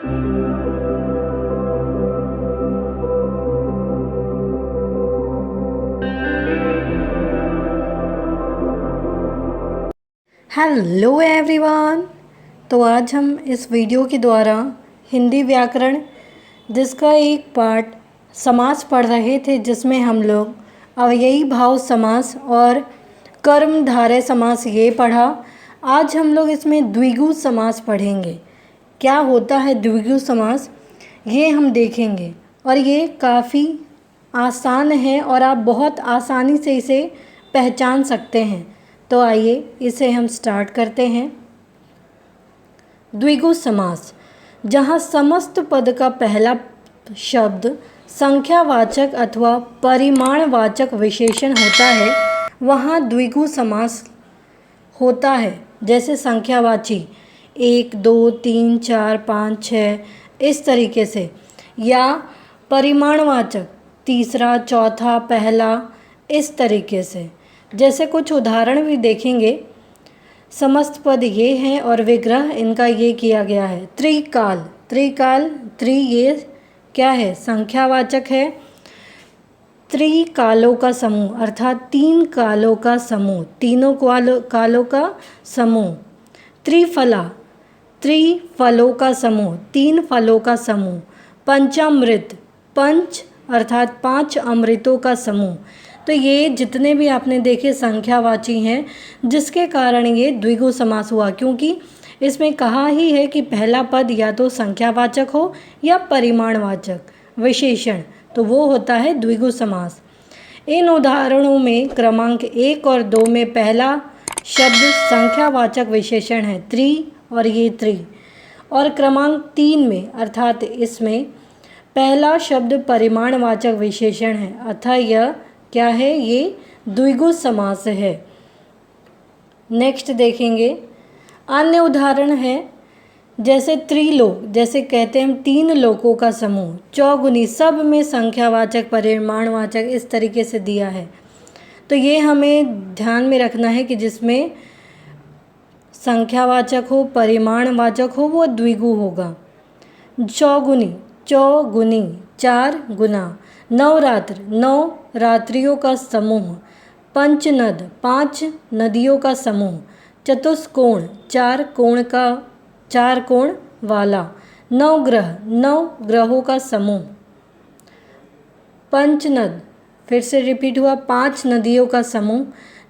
Hello everyone. तो आज हम इस वीडियो के द्वारा हिंदी व्याकरण जिसका एक पार्ट समास पढ़ रहे थे, जिसमें हम लोग अव्ययी भाव समास और कर्मधारय समास ये पढ़ा। आज हम लोग इसमें द्विगु समास पढ़ेंगे। क्या होता है द्विगु समास ये हम देखेंगे, और ये काफ़ी आसान है और आप बहुत आसानी से इसे पहचान सकते हैं। तो आइए इसे हम स्टार्ट करते हैं। द्विगु समास, जहाँ समस्त पद का पहला शब्द संख्यावाचक अथवा परिमाणवाचक विशेषण होता है, वहाँ द्विगु समास होता है। जैसे संख्यावाची 1 2 3 4 5 6 इस तरीके से, या परिमाणवाचक तीसरा चौथा पहला इस तरीके से। जैसे कुछ उदाहरण भी देखेंगे। समस्त पद ये हैं और विग्रह इनका ये किया गया है। त्रिकाल, त्रिकाल त्रि ये क्या है? संख्यावाचक है। त्रिकालों का समूह अर्थात 3 कालों का समूह, तीनों कालों का समूह। त्रिफला, त्रिफलों का समूह, 3 फलों का समूह। पंचामृत, पंच अर्थात 5 अमृतों का समूह। तो ये जितने भी आपने देखे संख्यावाची हैं, जिसके कारण ये द्विगु समास हुआ, क्योंकि इसमें कहा ही है कि पहला पद या तो संख्यावाचक हो या परिमाणवाचक विशेषण, तो वो होता है द्विगु समास। इन उदाहरणों में क्रमांक 1 और 2 में पहला शब्द संख्यावाचक विशेषण है त्रि, और ये त्रि। और क्रमांक 3 में अर्थात इसमें पहला शब्द परिमाणवाचक विशेषण है, अतः यह क्या है? ये द्विगु समास है। नेक्स्ट देखेंगे। अन्य उदाहरण है जैसे त्रिलोक, जैसे कहते हैं हम 3 लोकों का समूह। चौगुनी, सब में संख्यावाचक परिमाणवाचक इस तरीके से दिया है। तो ये हमें ध्यान में रखना है कि जिसमें संख्यावाचक हो परिमाणवाचक हो वो द्विगु होगा। चौगुनी, चौगुनी 4 गुना। नवरात्र, 9 रात्रियों का समूह। पंचनद, 5 नदियों का समूह। चतुष्कोण, 4 कोण वाला। नवग्रह, 9 ग्रहों का समूह। पंचनद, फिर से रिपीट हुआ, 5 नदियों का समूह।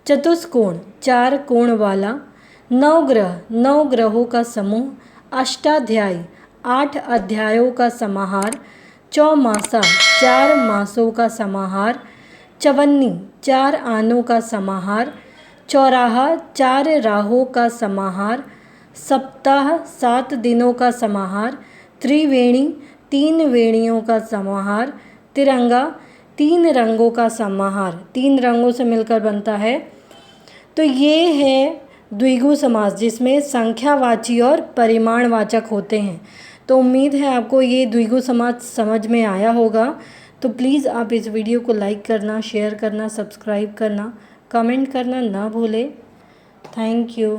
चतुष्कोण, 4 कोण वाला। नवग्रह, 9 ग्रहों का समूह। अष्टाध्यायी, 8 अध्यायों का समाहार। चौमासा, 4 मासों का समाहार। चवन्नी, 4 आनों का समाहार। चौराहा, 4 राहों का समाहार। सप्ताह, 7 दिनों का समाहार। त्रिवेणी, 3 वेणियों का समाहार। तिरंगा, 3 रंगों का समाहार, 3 रंगों से मिलकर बनता है। तो ये है द्विगु समास, जिसमें संख्यावाची और परिमाणवाचक होते हैं। तो उम्मीद है आपको ये द्विगु समास समझ में आया होगा। तो प्लीज़ आप इस वीडियो को लाइक करना, शेयर करना, सब्सक्राइब करना, कमेंट करना ना भूलें। Thank you.